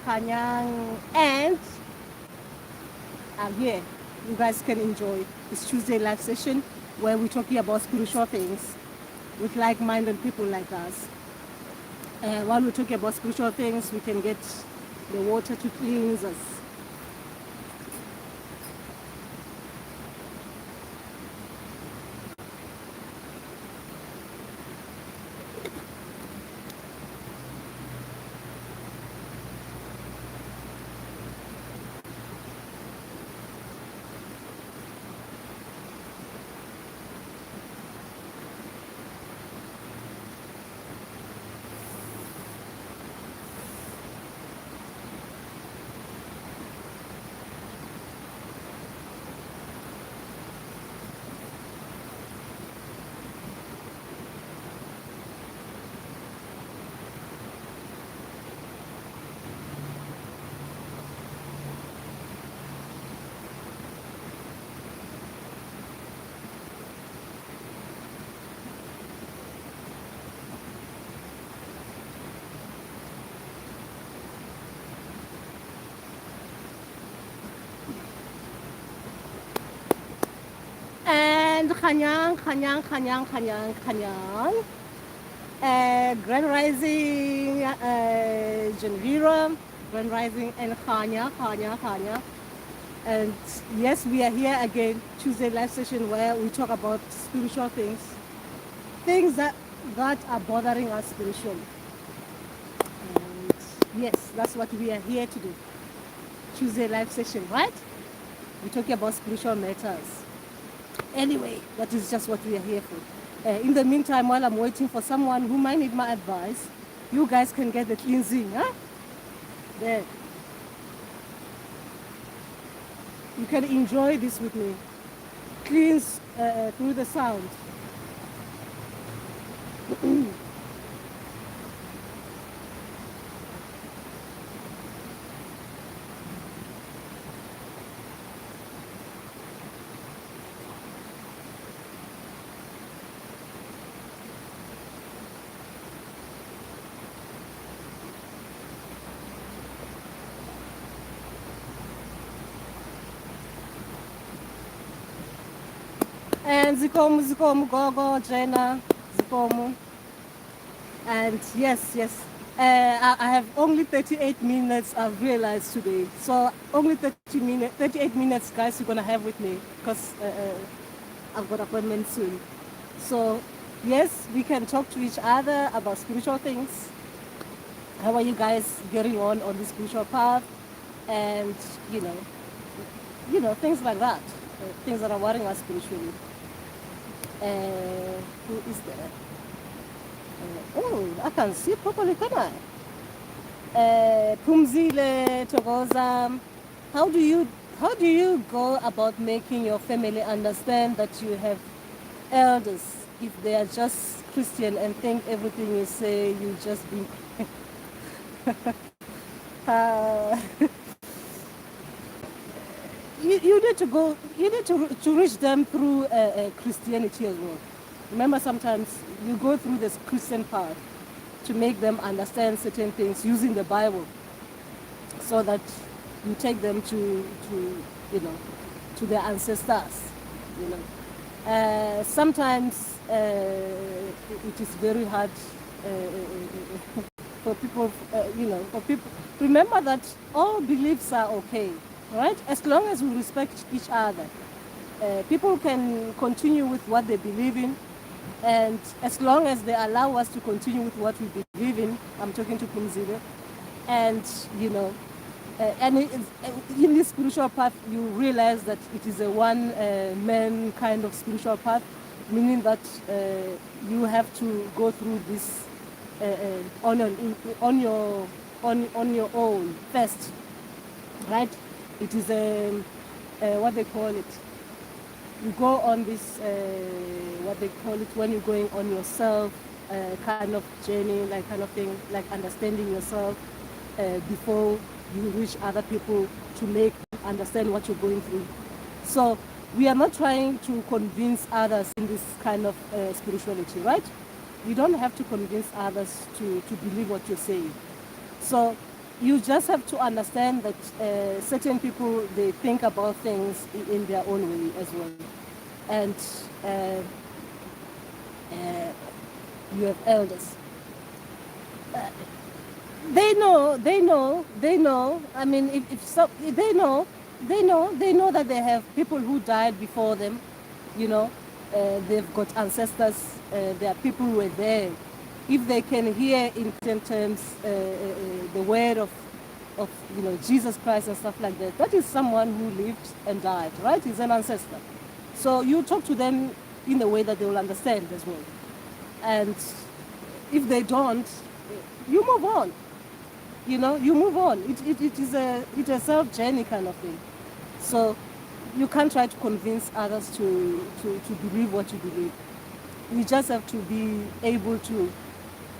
Kanyang, and I'm here. You guys can enjoy this Tuesday live session where we're talking about spiritual things with like-minded people like us. While we're talking about spiritual things, we can get the water to cleanse us. And Kanyang. Grand Rising, Genvira, Grand Rising, and Kanya. And yes, we are here again, Tuesday live session where we talk about spiritual things that are bothering us spiritually. And yes, that's what we are here to do. Tuesday live session, right? We're talking about spiritual matters. Anyway, that is just what we are here for. In the meantime, while I'm waiting for someone who might need my advice, you guys can get the cleansing, huh? There. You can enjoy this with me. Cleanse through the sound. And Zikomu, Gogo, Jenna, Zikomu. And yes. I have only 38 minutes, I've realized today. So only 38 minutes, guys, you're going to have with me because I've got appointment soon. So yes, we can talk to each other about spiritual things. How are you guys getting on the spiritual path? And, you know, things like that. Things that are worrying us spiritually. Who is there? Oh, I can see properly, can I? Pumzile, Togoza, how do you go about making your family understand that you have elders if they are just Christian and think everything you say you just be you need to reach them through Christianity as well. Remember, sometimes you go through this Christian path to make them understand certain things using the Bible, so that you take them to their ancestors. Sometimes it is very hard for people. For people. Remember that all beliefs are okay, right? As long as we respect each other, people can continue with what they believe in. And as long as they allow us to continue with what we believe in, I'm talking to Kumzile, and in this spiritual path, you realize that it is a one-man kind of spiritual path, meaning that you have to go through this on your own first, right? It is what they call it. You go on this, what they call it, when you're going on yourself kind of journey, like kind of thing, like understanding yourself before you reach other people to make understand what you're going through. So we are not trying to convince others in this kind of spirituality, right? You don't have to convince others to believe what you're saying. So you just have to understand that certain people, they think about things in their own way as well. And uh, uh, you have elders. They know. I mean, if so, they know that they have people who died before them, you know. They've got ancestors, there are people who were there. If they can hear in terms the word of Jesus Christ and stuff like that, that is someone who lived and died, right? He's an ancestor. So you talk to them in a way that they will understand as well. And if they don't, you move on. You move on. It's a self journey kind of thing. So you can't try to convince others to believe what you believe. We just have to be able to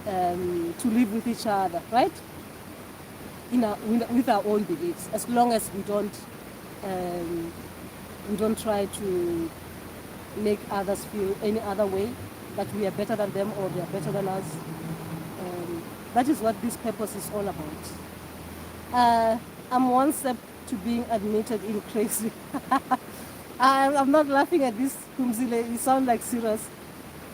live with each other, right? With our own beliefs, as long as we don't try to make others feel any other way, that we are better than them or they are better than us. That is what this purpose is all about. I'm one step to being admitted in crazy. I'm not laughing at this, Kumzile. You sound like serious.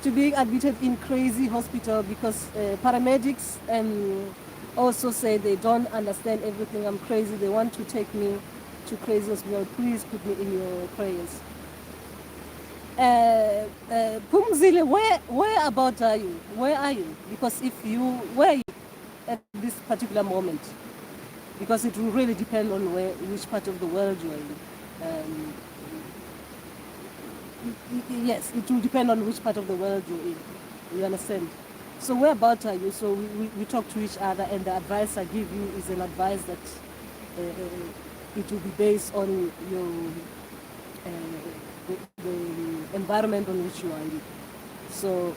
To being admitted in crazy hospital because paramedics also say they don't understand everything. I'm crazy. They want to take me to crazy hospital. Please put me in your prayers. Kumzile, where about are you? Where are you? Because where are you at this particular moment? Because it will really depend on which part of the world you are in. Yes, it will depend on which part of the world you're in. You understand? So where about are you? So we talk to each other, and the advice I give you is an advice that it will be based on your the environment on which you are in. So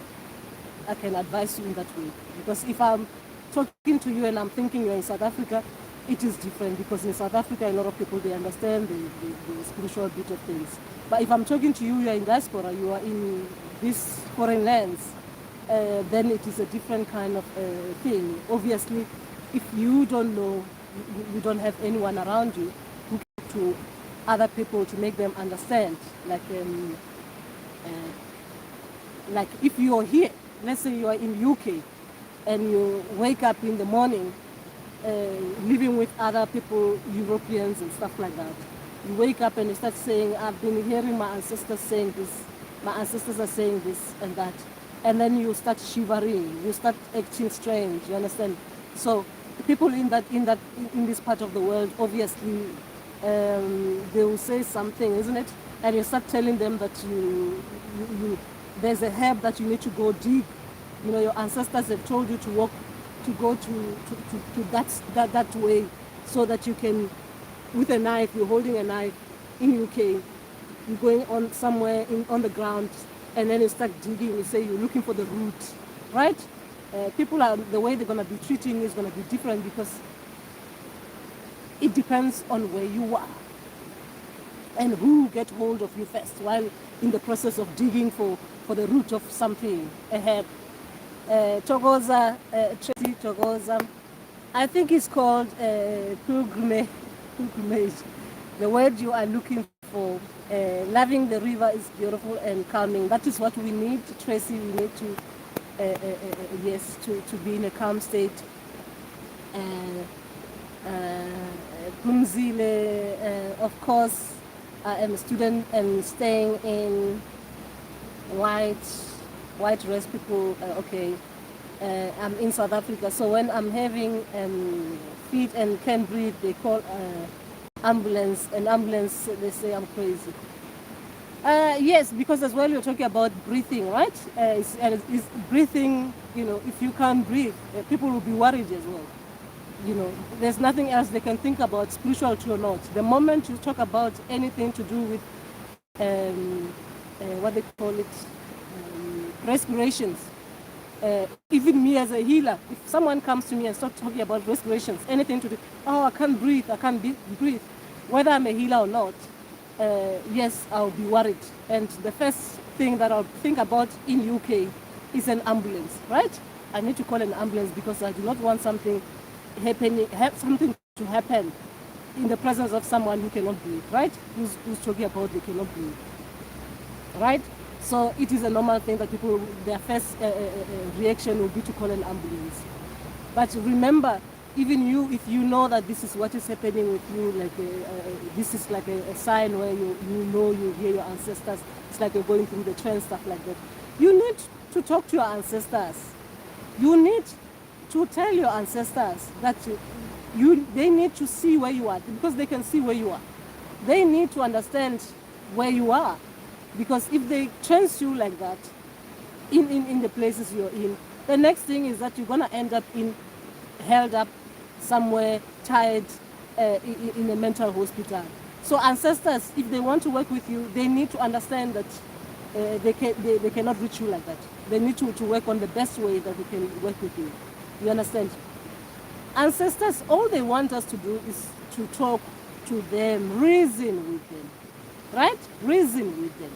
I can advise you in that way. Because if I'm talking to you and I'm thinking you're in South Africa, it is different, because in South Africa a lot of people, they understand the spiritual bit of things. But if I'm talking to you, you're in diaspora, you are in these foreign lands, then it is a different kind of thing. Obviously, if you don't know, you don't have anyone around you who can talk to other people to make them understand. Like if you're here, let's say you are in UK, and you wake up in the morning living with other people, Europeans and stuff like that. You wake up and you start saying, I've been hearing my ancestors saying this, my ancestors are saying this and that. And then you start shivering, you start acting strange, you understand? So people in this part of the world, obviously, they will say something, isn't it? And you start telling them that there's a herb that you need to go dig. Your ancestors have told you to go to that way, so that you can, with a knife, you're holding a knife in UK, you're going on somewhere on the ground, and then you start digging, you say you're looking for the root, right? People the way they're going to be treating you is going to be different, because it depends on where you are and who get hold of you first while in the process of digging for the root of something, a herb. Togoza, Tracy Togoza, I think it's called pilgrimage. The word you are looking for. Loving the river is beautiful and calming. That is what we need, Tracy. We need to, yes, to be in a calm state. Kumzile, of course, I am a student and staying in white race people. Okay, I'm in South Africa, so when I'm having feet and can't breathe, they call ambulance. An ambulance, they say I'm crazy. Yes, because as well you're talking about breathing, right? It's breathing. If you can't breathe, people will be worried as well. There's nothing else they can think about, spirituality or not. The moment you talk about anything to do with what they call it, respirations. Even me as a healer, if someone comes to me and starts talking about respirations, anything to do, I can't breathe, breathe, whether I'm a healer or not, yes, I'll be worried. And the first thing that I'll think about in UK is an ambulance, right? I need to call an ambulance because I do not want something something to happen in the presence of someone who cannot breathe, right? Who's talking about they cannot breathe, right? So it is a normal thing that people, their first reaction will be to call an ambulance. But remember, even you, if you know that this is what is happening with you, like this is like a sign where you know, you hear your ancestors, it's like you're going through the trance, stuff like that. You need to talk to your ancestors. You need to tell your ancestors that they need to see where you are, because they can see where you are. They need to understand where you are, because if they trance you like that in the places you're in, the next thing is that you're going to end up held up somewhere, tied in a mental hospital. So ancestors, if they want to work with you, they need to understand that they cannot reach you like that. They need to work on the best way that they can work with you. You understand? Ancestors, all they want us to do is to talk to them, reason with them, right? Reason with them.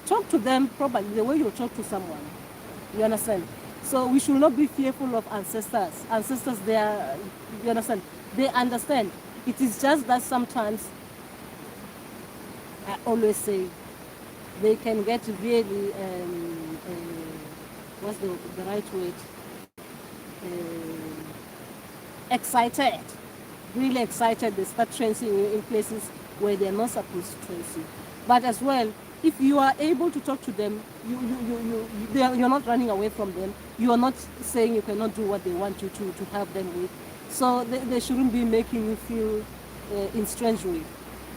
Talk to them properly, the way you talk to someone. You understand? So we should not be fearful of ancestors. Ancestors, you understand? They understand. It is just that sometimes, I always say, they can get really, what's the right word? Excited, really excited. They start trancing you in places where they're not supposed to trance you. But as well, if you are able to talk to them, you're not running away from them. You are not saying you cannot do what they want you to help them with. So they shouldn't be making you feel in strange way.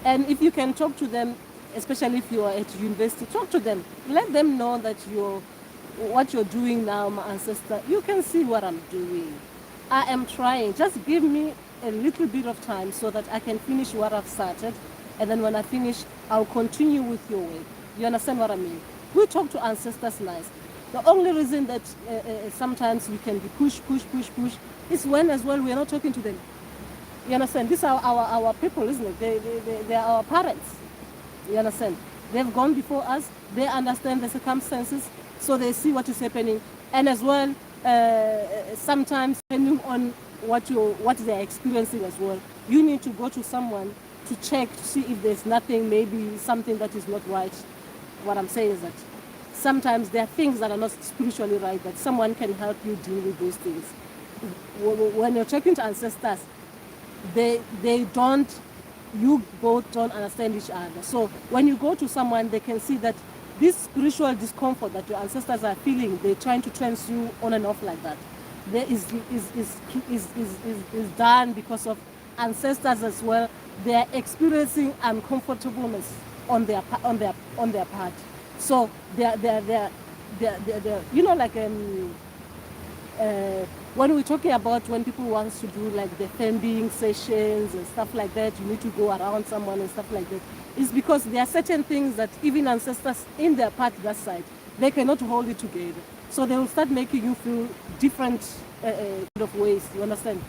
And if you can talk to them, especially if you are at university, talk to them. Let them know that what you're doing now, my ancestor, you can see what I'm doing. I am trying. Just give me a little bit of time so that I can finish what I've started. And then when I finish, I'll continue with your work. You understand what I mean? We talk to ancestors nice. The only reason that sometimes we can be push is when as well we are not talking to them. You understand? These are our people, isn't it? They are our parents. You understand? They've gone before us. They understand the circumstances, so they see what is happening. And as well, sometimes depending on what they are experiencing as well, you need to go to someone to check to see if there's nothing, maybe something that is not right. What I'm saying is that sometimes there are things that are not spiritually right, that someone can help you deal with those things. When you're talking to ancestors, you both don't understand each other. So when you go to someone, they can see that this spiritual discomfort that your ancestors are feeling, they're trying to trance you on and off like that. There is done because of ancestors as well. They are experiencing uncomfortableness on their part. So they're you know, like when we're talking about when people want to do like the fending sessions and stuff like that, you need to go around someone and stuff like that. It's because there are certain things that even ancestors in their part, that side, they cannot hold it together. So they will start making you feel different kind of ways, you understand?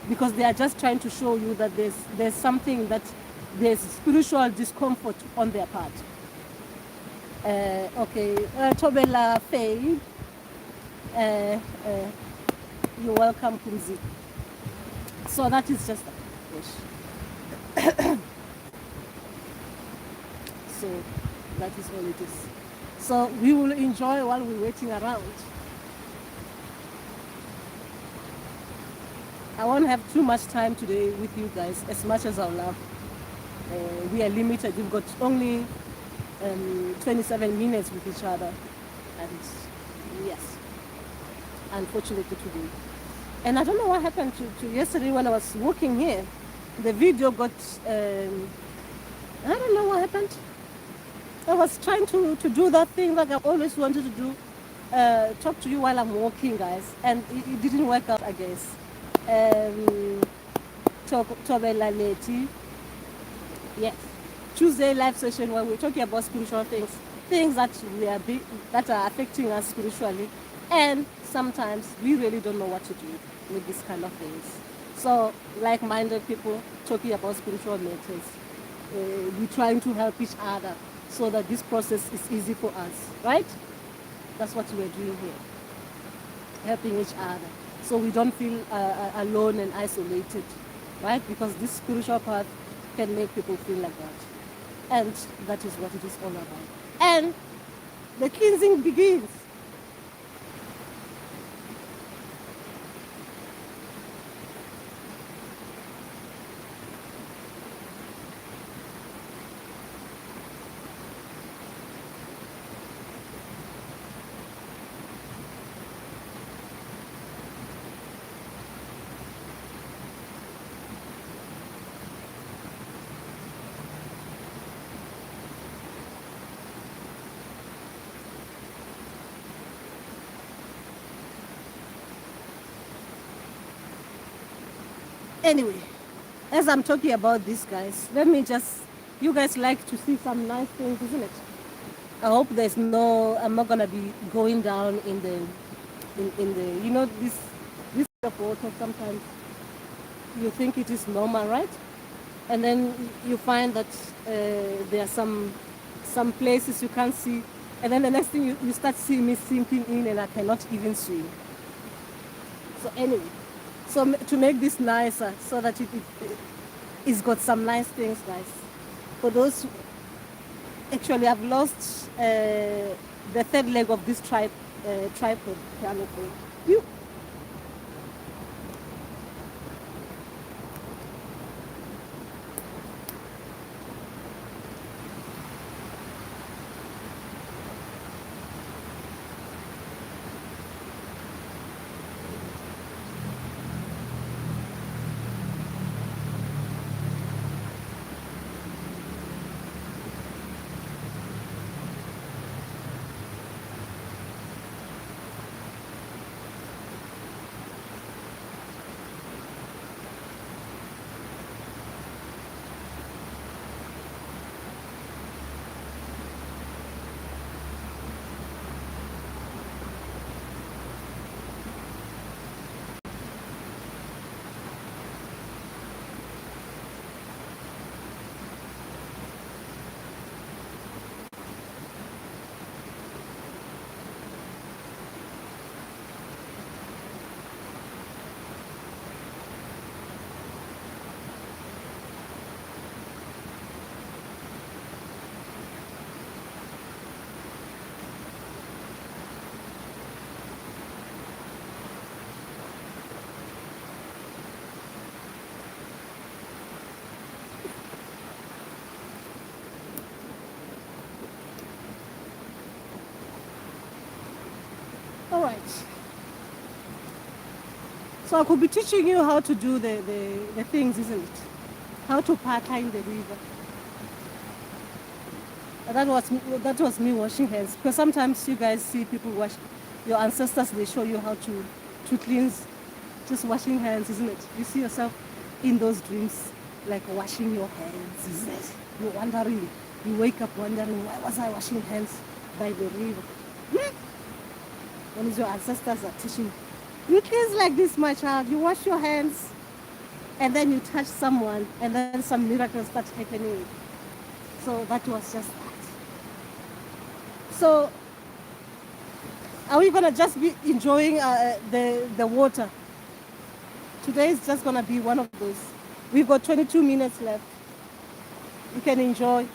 Because they are just trying to show you that there's something, that there's spiritual discomfort on their part. Okay, Tobela Faye, you're welcome, Kumzi. So that is just a wish. So that is all it is. So we will enjoy while we're waiting around. I won't have too much time today with you guys, as much as I love. We are limited. We've got only 27 minutes with each other. And yes, unfortunately today. And I don't know what happened to yesterday when I was walking here. The video got, I don't know what happened. I was trying to do that thing like I always wanted to do, talk to you while I'm walking, guys, and it didn't work out, I guess. Tobela Leti, yes, Tuesday live session where we're talking about spiritual things that are affecting us spiritually, and sometimes we really don't know what to do with these kind of things. So, like-minded people talking about spiritual matters, we're trying to help each other, so that this process is easy for us, right? That's what we're doing here, helping each other. so we don't feel alone and isolated, right? Because this spiritual path can make people feel like that. And that is what it is all about. And the cleansing begins. Anyway, as I'm talking about this, guys, let me just, you guys like to see some nice things, isn't it? I hope there's no, I'm not gonna be going down in the, you know, this of water. Sometimes you think it is normal, right? And then you find that there are some places you can't see, and then the next thing you start seeing me sinking in, and I cannot even swim. So anyway, so to make this nicer, so that it's got some nice things, guys. For those, actually, I've lost the third leg of this tripod kind of thing. All right. So I could be teaching you how to do the things, isn't it? How to partner in the river. That was me washing hands. Because sometimes you guys see people wash, your ancestors, they show you how to cleanse, just washing hands, isn't it? You see yourself in those dreams, like washing your hands, isn't it? You're wondering, you wake up wondering, why was I washing hands by the river? When your ancestors are teaching you cleanse like this, my child. You wash your hands, and then you touch someone, and then some miracles start happening. So that was just that. So, are we gonna just be enjoying the water? Today is just gonna be one of those. We've got 22 minutes left. You can enjoy.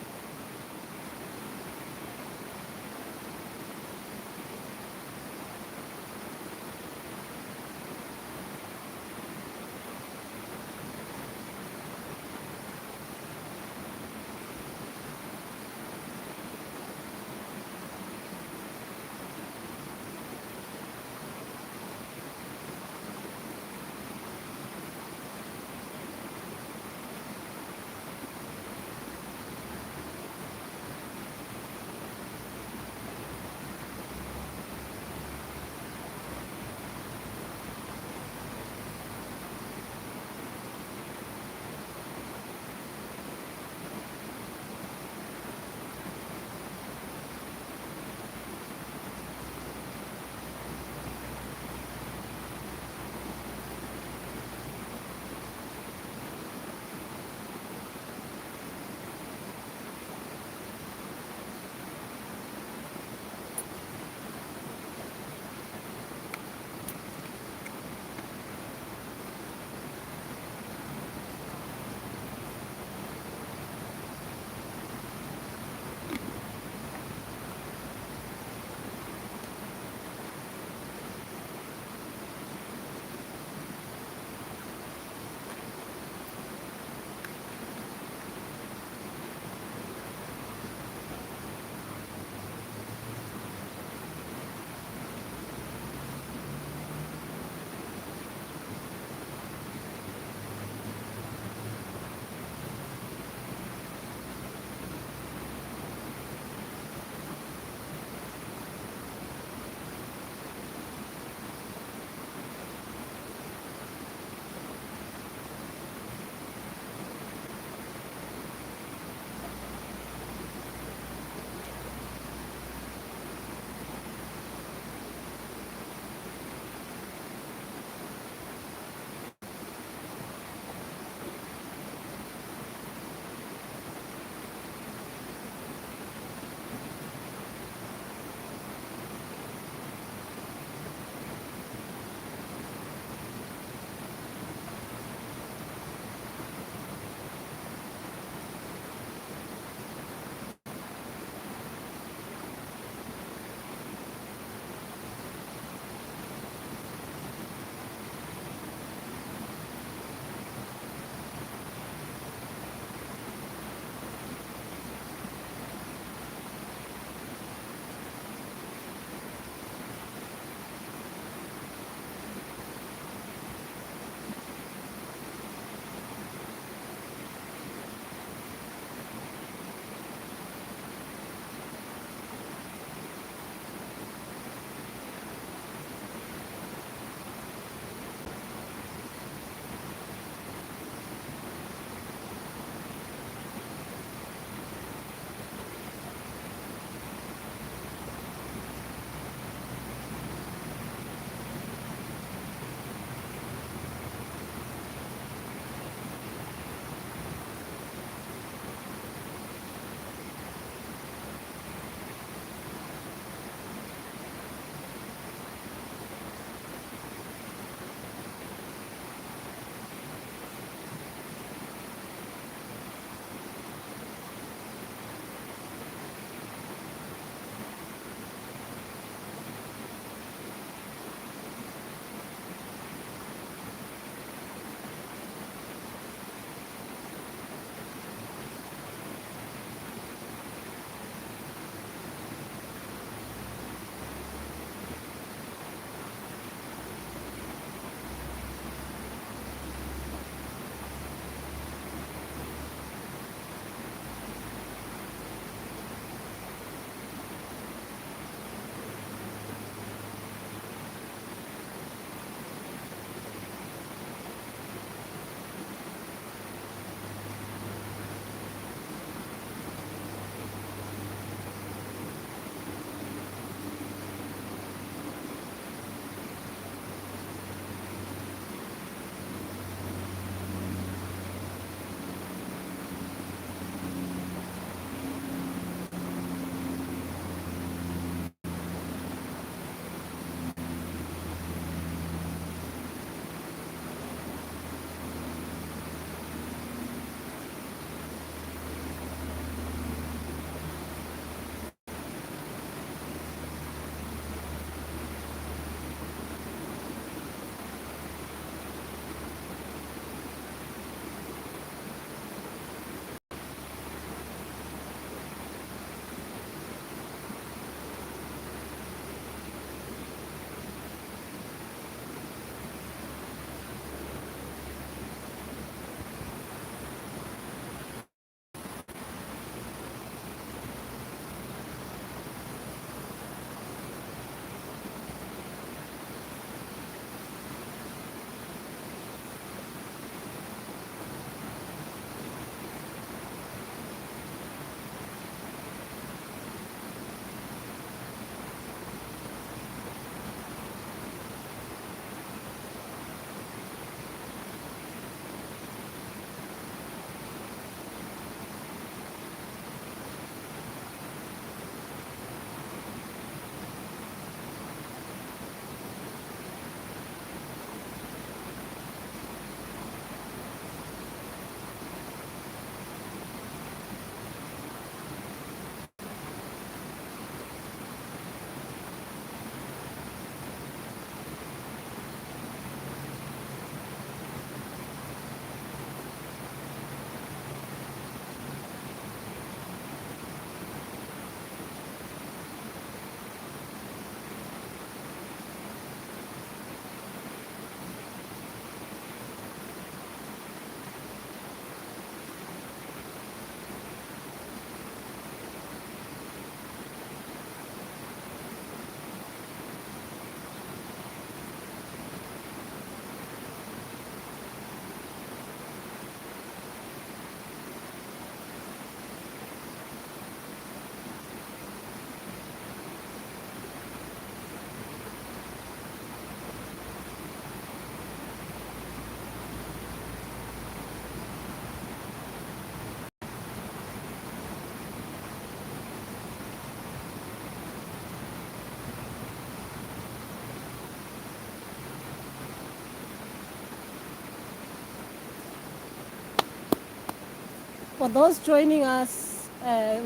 For those joining us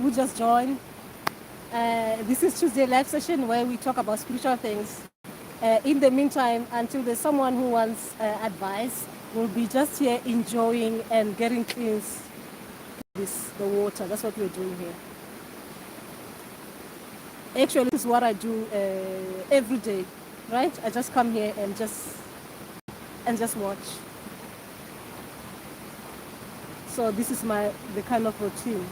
who just joined, this is Tuesday live session where we talk about spiritual things. In the meantime, until there's someone who wants advice, we'll be just here enjoying and getting cleansed the water. That's what we're doing here. Actually, this is what I do every day, right? I just come here and just watch. So this is the kind of routine.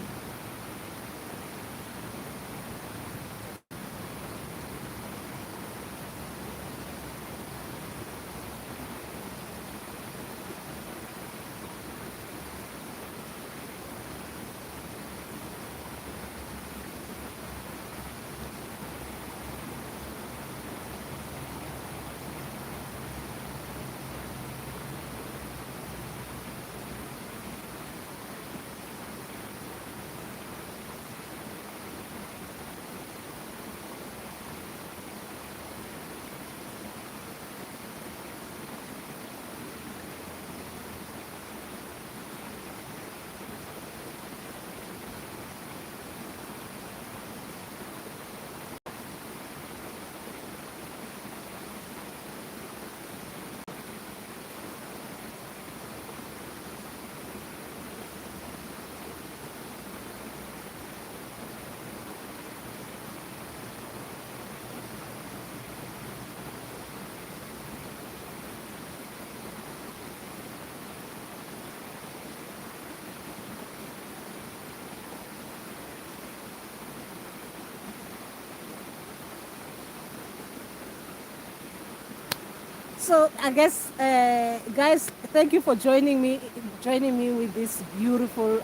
So I guess, guys, thank you for joining me with this beautiful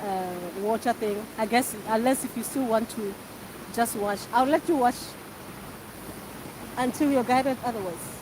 water thing. I guess unless if you still want to just watch, I'll let you watch until you're guided otherwise.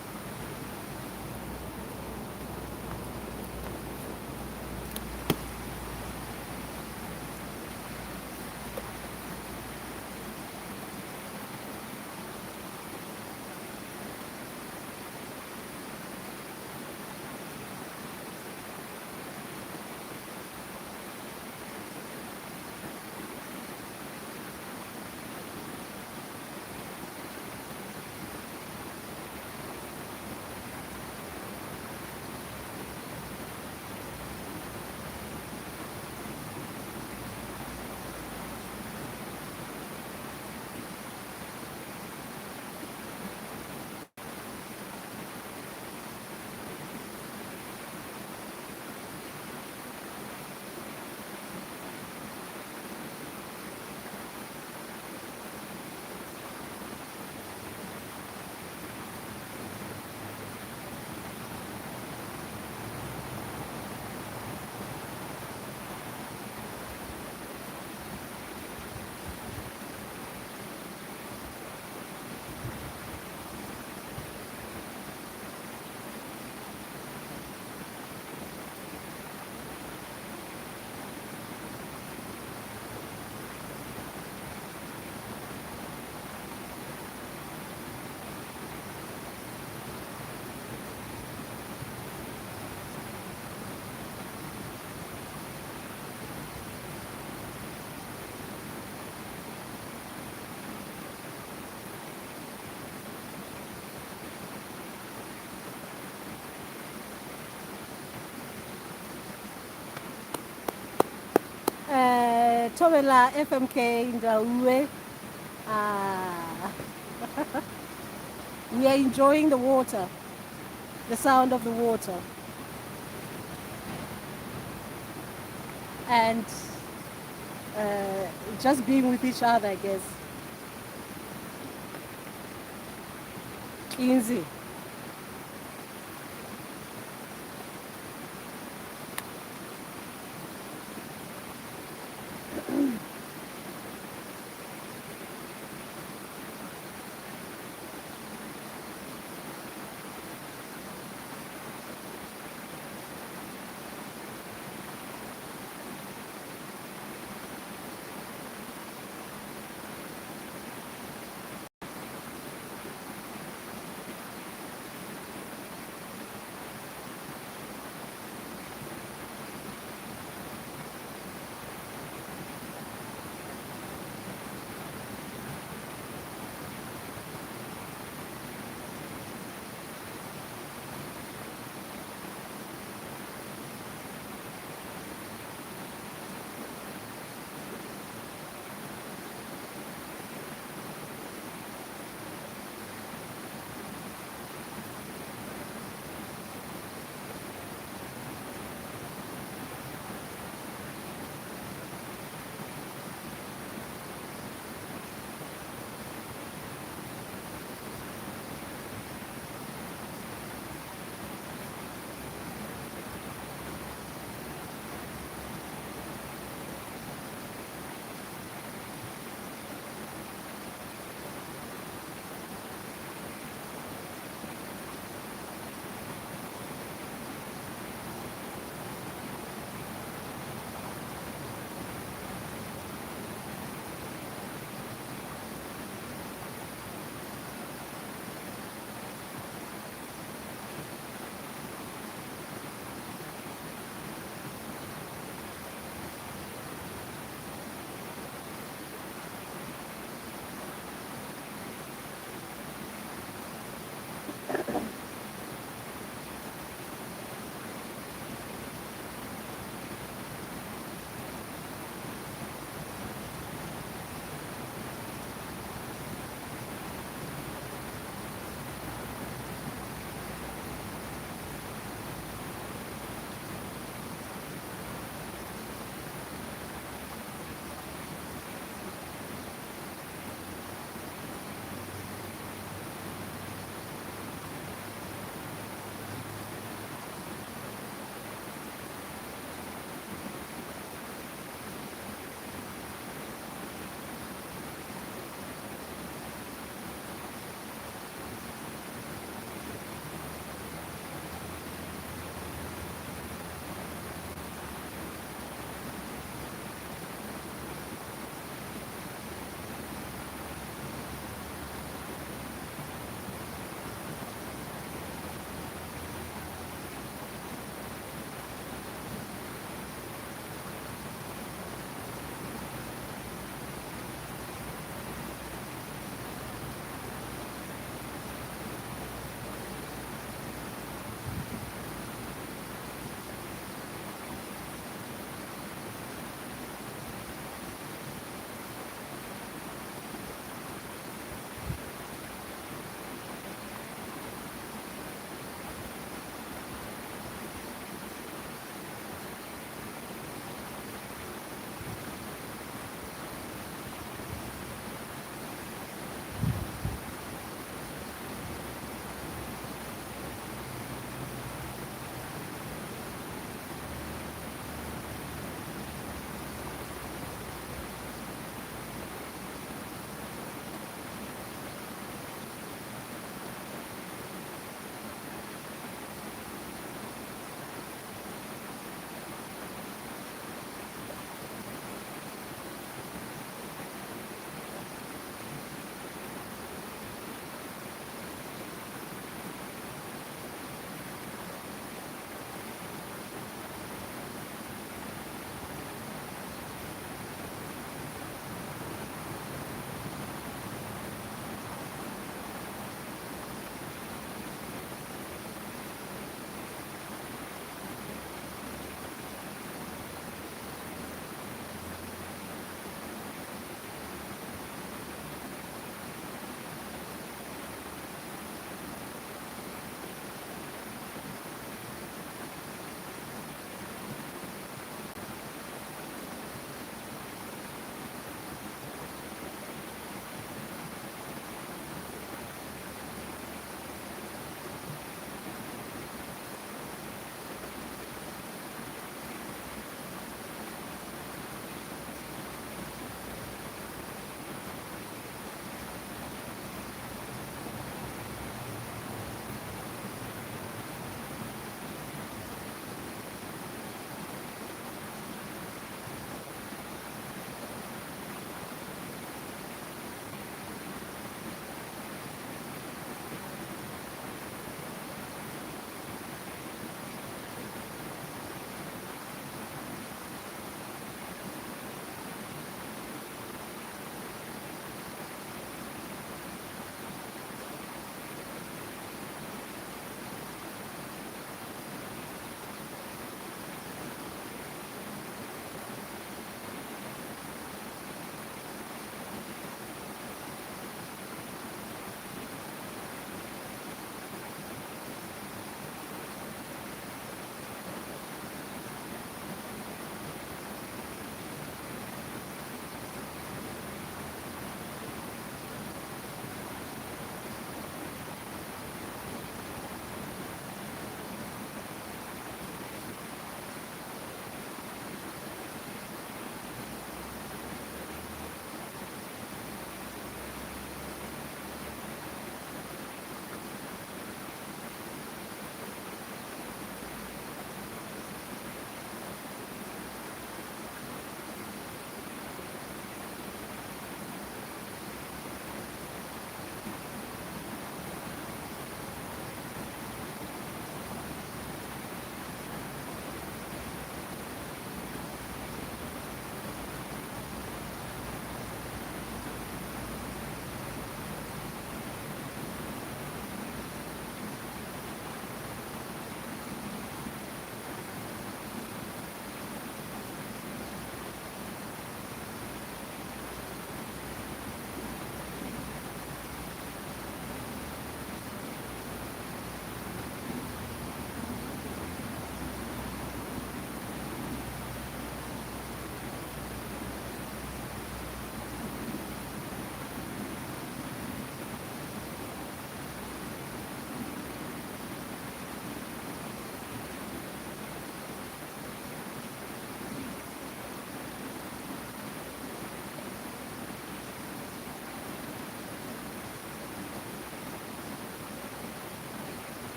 Thobela FMK Mandawe. We are enjoying the water, the sound of the water, and just being with each other, I guess. Easy.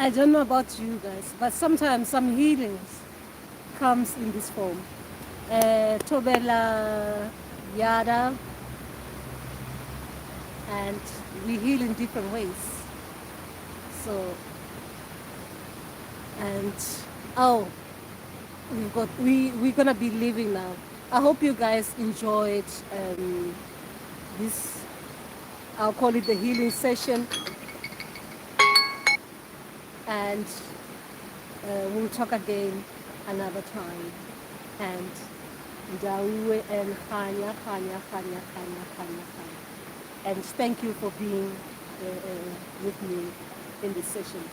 I don't know about you guys, but sometimes some healings comes in this form. Tobela Yada, and we heal in different ways. So, and oh, we're gonna be leaving now. I hope you guys enjoyed this. I'll call it the healing session, and we'll talk again another time. And Mandawe and Khanya. And thank you for being with me in this session.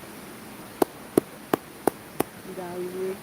Mandawe.